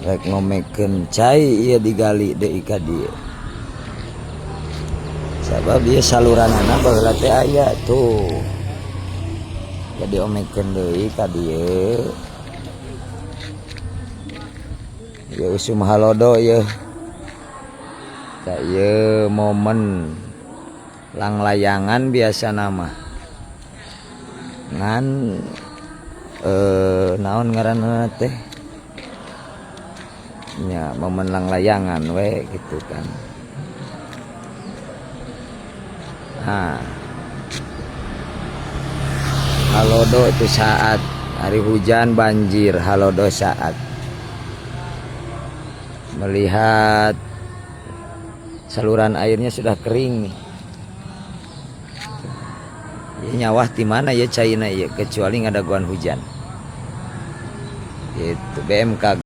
rek ngomekeun cai ieu digali deui ka dieu. Sabab ieu saluranana baheula teh aya tuh. Jadi omekeun deui ka dieu. Ieu usum halodo ieu. Da ieu momen langlayangan biasa nama. Ngan naon ngaranna teh? Ya, momen langlayangan we gitu kan. Nah, halodo itu saat hari hujan banjir, halodo saat melihat saluran airnya sudah kering nih. Ya, nyawah di mana ya caina ya kecuali ngadaguan hujan. Itu BMKG